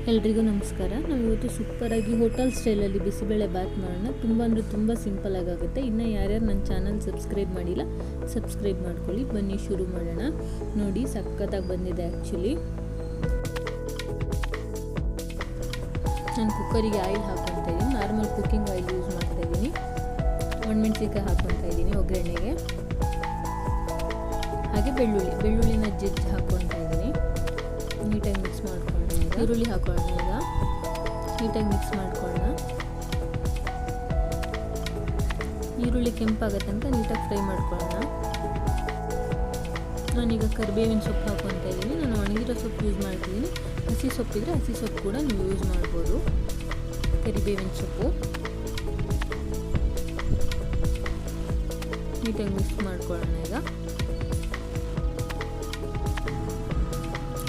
ಎಲ್ರಿಗೂ ನಮಸ್ಕಾರ. ನಾವು ಇವತ್ತು ಸೂಪರಾಗಿ ಹೋಟೆಲ್ ಸ್ಟೈಲಲ್ಲಿ ಬಿಸಿಬೇಳೆ ಬಾತ್ ಮಾಡೋಣ. ತುಂಬ ಅಂದರೆ ತುಂಬ ಸಿಂಪಲಾಗಿ ಆಗುತ್ತೆ. ಇನ್ನು ಯಾರ್ಯಾರು ನನ್ನ ಚಾನಲ್ ಸಬ್ಸ್ಕ್ರೈಬ್ ಮಾಡಿಲ್ಲ ಸಬ್ಸ್ಕ್ರೈಬ್ ಮಾಡ್ಕೊಳ್ಳಿ. ಬನ್ನಿ ಶುರು ಮಾಡೋಣ. ನೋಡಿ ಸಖತ್ತಾಗಿ ಬಂದಿದೆ. ಆ್ಯಕ್ಚುಲಿ ನಾನು ಕುಕ್ಕರಿಗೆ ಆಯಿಲ್ ಹಾಕ್ಕೊತಾ ಇದ್ದೀನಿ. ನಾರ್ಮಲ್ ಕುಕ್ಕಿಂಗ್ ಆಯಿಲ್ ಯೂಸ್ ಮಾಡ್ತಾ ಇದ್ದೀನಿ. ಒಣಮೆಣಸಿನ್ಕಾಯಿ ಹಾಕ್ಕೊತಾ ಇದ್ದೀನಿ ಒಗ್ಗರಣೆಗೆ. ಹಾಗೆ ಬೆಳ್ಳುಳ್ಳಿನ ಜಜ್ಜಿ ಹಾಕ್ಕೊತಾ ಇದ್ದೀನಿ. ನೀಟಾಗಿ ಮಿಕ್ಸ್ ಮಾಡ್ಕೊಳ್ಳೋಣ. ಈರುಳ್ಳಿ ಹಾಕೊಳ್ಳೋಣ. ಈಗ ನೀಟಾಗಿ ಮಿಕ್ಸ್ ಮಾಡ್ಕೊಳ್ಳೋಣ. ಈರುಳ್ಳಿ ಕೆಂಪಾಗತ್ತೆ ಅಂತ ನೀಟಾಗಿ ಫ್ರೈ ಮಾಡ್ಕೊಳ್ಳೋಣ. ನಾನೀಗ ಕರಿಬೇವಿನ ಸೊಪ್ಪು ಹಾಕ್ಕೊತಾ ಇದ್ದೀನಿ. ನಾನು ಒಣಗಿರೋ ಸೊಪ್ಪು ಯೂಸ್ ಮಾಡ್ತಿದ್ದೀನಿ. ಹಸಿ ಸೊಪ್ಪಿದ್ರೆ ಹಸಿ ಸೊಪ್ಪು ಕೂಡ ನೀವು ಯೂಸ್ ಮಾಡ್ಬೋದು. ಕರಿಬೇವಿನ ಸೊಪ್ಪು ನೀಟಾಗಿ ಮಿಕ್ಸ್ ಮಾಡ್ಕೊಳ್ಳೋಣ. ಈಗ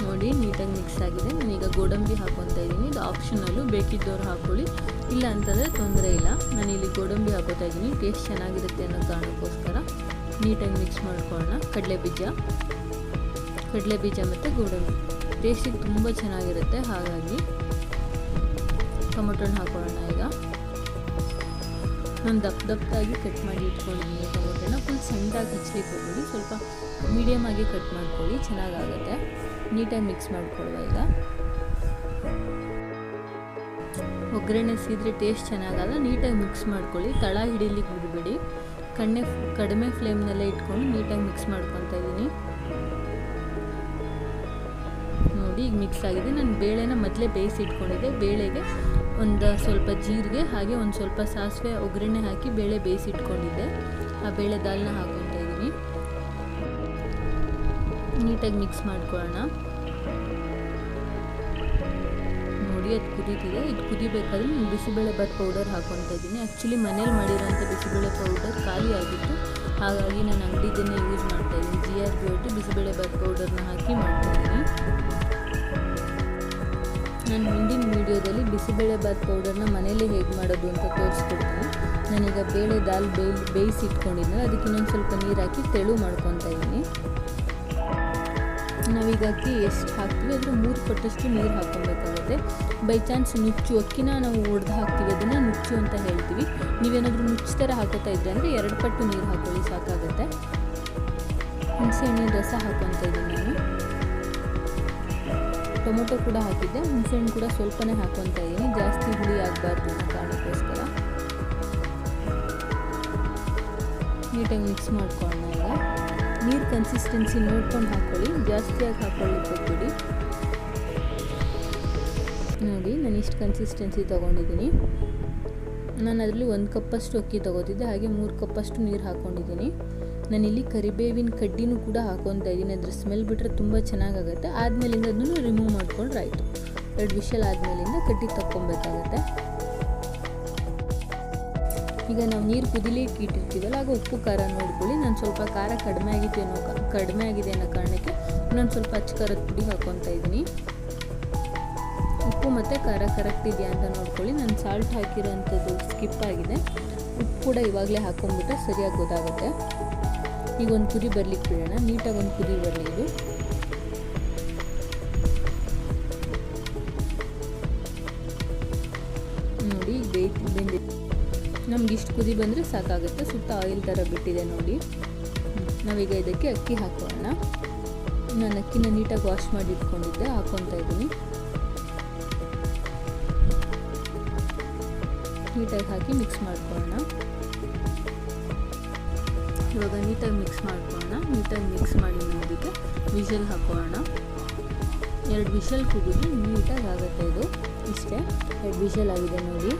ನೋಡಿ ನೀಟಾಗಿ ಮಿಕ್ಸ್ ಆಗಿದೆ. ನಾನೀಗ ಗೋಡಂಬಿ ಹಾಕ್ಕೊತಾ ಇದ್ದೀನಿ. ಇದು ಆಪ್ಷನಲ್ಲು, ಬೇಕಿದ್ದವ್ರು ಹಾಕ್ಕೊಳ್ಳಿ, ಇಲ್ಲ ಅಂತಂದರೆ ತೊಂದರೆ ಇಲ್ಲ. ನಾನಿಲ್ಲಿ ಗೋಡಂಬಿ ಹಾಕೋತಾ ಇದ್ದೀನಿ. ಟೇಸ್ಟ್ ಚೆನ್ನಾಗಿರುತ್ತೆ ಅನ್ನೋ ಕಾರಣಕ್ಕೋಸ್ಕರ ನೀಟಾಗಿ ಮಿಕ್ಸ್ ಮಾಡ್ಕೊಳ್ಳೋಣ. ಕಡಲೆಬೀಜ ಮತ್ತು ಗೋಡಂಬಿ ಟೇಸ್ಟಿಗೆ ತುಂಬ ಚೆನ್ನಾಗಿರುತ್ತೆ. ಹಾಗಾಗಿ ಟೊಮೊಟೊನ ಹಾಕೊಳ್ಳೋಣ. ಈಗ ನಾನು ದಪ್ಪದಾಗಿ ಕಟ್ ಮಾಡಿ ಇಟ್ಕೊಂಡಿದ್ದೀನಿ. ಟೊಮೊಟೊನ ಫುಲ್ ಸಣ್ಣದಾಗಿ ಹಚ್ಚಲಿಕ್ಕೆ ಹೋಗ್ಬಿಡಿ, ಸ್ವಲ್ಪ ಮೀಡಿಯಮ್ ಆಗಿ ಕಟ್ ಮಾಡ್ಕೊಳ್ಳಿ, ಚೆನ್ನಾಗಾಗುತ್ತೆ. ನೀಟಾಗಿ ಮಿಕ್ಸ್ ಮಾಡ್ಕೊಳ್ಳುವ. ಈಗ ಒಗ್ಗರಣೆ ಸೀದ್ರೆ ಟೇಸ್ಟ್ ಚೆನ್ನಾಗಲ್ಲ. ನೀಟಾಗಿ ಮಿಕ್ಸ್ ಮಾಡ್ಕೊಳ್ಳಿ. ತಳ ಹಿಡಿಲಿಕ್ಕೆ ಬಿಡಬೇಡಿ. ಕಡಿಮೆ ಫ್ಲೇಮ್ನಲ್ಲೇ ಇಟ್ಕೊಂಡು ನೀಟಾಗಿ ಮಿಕ್ಸ್ ಮಾಡ್ಕೊತಾ ಇದ್ದೀನಿ. ನೋಡಿ ಈಗ ಮಿಕ್ಸ್ ಆಗಿದೆ. ನಾನು ಬೇಳೆನ ಮೊದಲೇ ಬೇಯಿಸಿ ಇಟ್ಕೊಂಡಿದ್ದೆ. ಬೇಳೆಗೆ ಒಂದು ಸ್ವಲ್ಪ ಜೀರಿಗೆ ಹಾಗೆ ಒಂದು ಸ್ವಲ್ಪ ಸಾಸಿವೆ ಒಗ್ಗರಣೆ ಹಾಕಿ ಬೇಳೆ ಬೇಯಿಸಿ ಇಟ್ಕೊಂಡಿದ್ದೆ. ಆ ಬೇಳೆ ದಾಲ್ನ ಹಾಕ್ಕೊತಾ ಇದ್ದೀನಿ. ನೀಟಾಗಿ ಮಿಕ್ಸ್ ಮಾಡ್ಕೊಳ್ಳೋಣ. ನೋಡಿ ಅದು ಕುದೀತಿದೆ. ಇದು ಕುದಿಬೇಕಾದ್ರೆ ನಾನು ಬಿಸಿಬೇಳೆ ಬಾತ್ ಪೌಡರ್ ಹಾಕ್ಕೊತಾ ಇದ್ದೀನಿ. ಆ್ಯಕ್ಚುಲಿ ಮನೇಲಿ ಮಾಡಿರೋಂಥ ಬಿಸಿಬೇಳೆ ಪೌಡರ್ ಖಾಲಿ ಆಗಿತ್ತು, ಹಾಗಾಗಿ ನಾನು ಅಂಗಡಿದನ್ನೇ ಯೂಸ್ ಮಾಡ್ತಾ ಇದ್ದೀನಿ. GRB ಬಿಸಿಬೇಳೆ ಬಾತ್ ಪೌಡರ್ನ ಹಾಕಿ ಮಾಡ್ತಾಯಿದ್ದೀನಿ. ನಾನು ಮುಂದಿನ ವೀಡಿಯೋದಲ್ಲಿ ಬಿಸಿಬೇಳೆ ಬಾತ್ ಪೌಡರ್ನ ಮನೇಲಿ ಹೇಗೆ ಮಾಡೋದು ಅಂತ ತೋರಿಸ್ಕೊಡ್ತೀನಿ. ನಾನೀಗ ಬೇಳೆ ದಾಲ್ ಬೇಯಿಸಿ ಇಟ್ಕೊಂಡಿದ್ದೆ. ಅದಕ್ಕೆ ಇನ್ನೊಂದು ಸ್ವಲ್ಪ ನೀರು ಹಾಕಿ ತೆಳು ಮಾಡ್ಕೊತಾ ಇದ್ದೀನಿ. ನಾವೀಗ ಅಕ್ಕಿ ಎಷ್ಟು ಹಾಕ್ತೀವಿ ಅದರ 3 ಪಟ್ಟಷ್ಟು ನೀರು ಹಾಕ್ಕೊಬೇಕಾಗುತ್ತೆ. ಬೈ ಚಾನ್ಸ್ ನುಚ್ಚು ಅಕ್ಕಿನ ನಾವು ಒಡೆದು ಹಾಕ್ತೀವಿ, ಅದನ್ನು ನುಚ್ಚು ಅಂತ ಹೇಳ್ತೀವಿ. ನೀವೇನಾದರೂ ನುಚ್ಚು ಥರ ಹಾಕೋತಾ ಇದ್ದರೆ ಅಂದರೆ 2 ಪಟ್ಟು ನೀರು ಹಾಕೊಳ್ಳಿ, ಸಾಕಾಗುತ್ತೆ. ಹುಣಸೆಹಣ್ಣಿನ ರಸ ಹಾಕ್ಕೊತಾ ಇದ್ದೀನಿ ನಾನು. ಟೊಮೊಟೊ ಕೂಡ ಹಾಕಿದ್ದೆ. ಹುಣಸೆಹಣ್ಣು ಕೂಡ ಸ್ವಲ್ಪನೇ ಹಾಕ್ಕೊತಾ ಇದ್ದೀನಿ, ಜಾಸ್ತಿ ಹುಳಿ ಆಗಬಾರ್ದು ಅನ್ನೋ ಕಾರಣಕ್ಕೋಸ್ಕರ. ನೀಟಾಗಿ ಮಿಕ್ಸ್ ಮಾಡ್ಕೊಳ್ಳೋಣ. ಈಗ ನೀರು ಕನ್ಸಿಸ್ಟೆನ್ಸಿ ನೋಡ್ಕೊಂಡು ಹಾಕ್ಕೊಳ್ಳಿ, ಜಾಸ್ತಿಯಾಗಿ ಹಾಕ್ಕೊಳ್ಳಿಕ್ಕೆ ಹೋಗ್ಬಿಡಿ. ನೋಡಿ ನಾನು ಇಷ್ಟು ಕನ್ಸಿಸ್ಟೆನ್ಸಿ ತೊಗೊಂಡಿದ್ದೀನಿ. ನಾನು ಅದರಲ್ಲಿ 1 ಕಪ್ಪಷ್ಟು ಅಕ್ಕಿ ತೊಗೋತಿದ್ದೆ, ಹಾಗೆ 3 ಕಪ್ಪಷ್ಟು ನೀರು ಹಾಕ್ಕೊಂಡಿದ್ದೀನಿ. ನಾನಿಲ್ಲಿ ಕರಿಬೇವಿನ ಕಡ್ಡಿನೂ ಕೂಡ ಹಾಕ್ಕೊತಾ ಇದ್ದೀನಿ. ಅದ್ರ ಸ್ಮೆಲ್ ಬಿಟ್ಟರೆ ತುಂಬ ಚೆನ್ನಾಗಾಗುತ್ತೆ. ಆದಮೇಲಿಂದ ಅದನ್ನು ರಿಮೂವ್ ಮಾಡ್ಕೊಂಡ್ರೆ ಆಯಿತು. 2 ವಿಷಲ್ ಆದಮೇಲಿಂದ ಕಡ್ಡಿ ತಕ್ಕೊಬೇಕಾಗತ್ತೆ. ಈಗ ನಾವು ನೀರು ಕುದಿಲಿಕ್ಕೆ ಇಟ್ಟಿರ್ತೀವಲ್ಲ, ಆಗ ಉಪ್ಪು ಖಾರ ನೋಡ್ಕೊಳ್ಳಿ. ನಾನು ಸ್ವಲ್ಪ ಖಾರ ಕಡಿಮೆ ಆಗಿದೆ ಅನ್ನೋ ಕಾರಣಕ್ಕೆ ನಾನು ಸ್ವಲ್ಪ ಅಚ್ಚ ಖಾರದ ಪುಡಿ ಹಾಕ್ಕೊತಾ ಇದ್ದೀನಿ. ಉಪ್ಪು ಮತ್ತು ಖಾರ ಕರೆಕ್ಟ್ ಇದೆಯಾ ಅಂತ ನೋಡ್ಕೊಳ್ಳಿ. ನಾನು ಸಾಲ್ಟ್ ಹಾಕಿರೋಂಥದ್ದು ಸ್ಕಿಪ್ ಆಗಿದೆ. ಉಪ್ಪು ಕೂಡ ಇವಾಗಲೇ ಹಾಕ್ಕೊಂಡ್ಬಿಟ್ರೆ ಸರಿಯಾಗಿ ಗೊತ್ತಾಗುತ್ತೆ. ಈಗ ಒಂದು ಕುದಿ ಬರಲಿಕ್ಕೆ ಬಿಡೋಣ. ನೀಟಾಗಿ ಒಂದು ಕುದಿ ಬರಲಿ ಇದು. ನೋಡಿ ಬೆಂದಿದೆ. ನಮ್ಗೆ ಇಷ್ಟು ಕುದಿ ಬಂದರೆ ಸಾಕಾಗುತ್ತೆ. ಸುತ್ತ ಆಯಿಲ್ ಥರ ಬಿಟ್ಟಿದೆ ನೋಡಿ. ನಾವೀಗ ಇದಕ್ಕೆ ಅಕ್ಕಿ ಹಾಕೋಣ. ನಾನು ಅಕ್ಕಿನ ನೀಟಾಗಿ ವಾಶ್ ಮಾಡಿ ಇಟ್ಕೊಂಡಿದ್ದೆ, ಹಾಕ್ಕೊತಾ ಇದ್ದೀನಿ. ನೀಟಾಗಿ ಹಾಕಿ ಮಿಕ್ಸ್ ಮಾಡ್ಕೊಳ್ಳೋಣ. ಇವಾಗ ನೀಟಾಗಿ ಮಿಕ್ಸ್ ಮಾಡ್ಕೊಳ್ಳೋಣ. ನೀಟಾಗಿ ಮಿಕ್ಸ್ ಮಾಡಿ ಅದಕ್ಕೆ ವಿಷಲ್ ಹಾಕೋಣ. 2 ವಿಷಲ್ ಕೂಗಿದ್ರೆ ನೀಟಾಗಿ ಆಗುತ್ತೆ ಇದು. ಇಷ್ಟೇ, 2 ವಿಷಲ್ ಆಗಿದೆ ನೋಡಿ.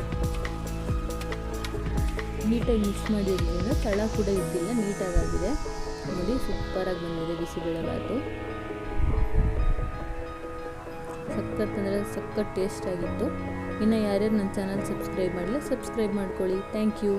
ನೀಟಾಗಿ ಮಿಕ್ಸ್ ಮಾಡಿರೋದ್ರಿಂದ ತಳ ಕೂಡ ಇದ್ದಿಲ್ಲ, ನೀಟಾಗಿದೆ ನೋಡಿ. ಸೂಪರಾಗಿ ಬಂದಿದೆ ಬಿಸಿಬೇಳೆ ಬಾತು. ಸಖತ್ ಅಂದರೆ ಸಖತ್ ಟೇಸ್ಟ್ ಆಗಿತ್ತು. ಇನ್ನು ಯಾರ್ಯಾರು ನನ್ನ ಚಾನಲ್ ಸಬ್ಸ್ಕ್ರೈಬ್ ಮಾಡಿಲ್ಲ ಸಬ್ಸ್ಕ್ರೈಬ್ ಮಾಡ್ಕೊಳ್ಳಿ. Thank you.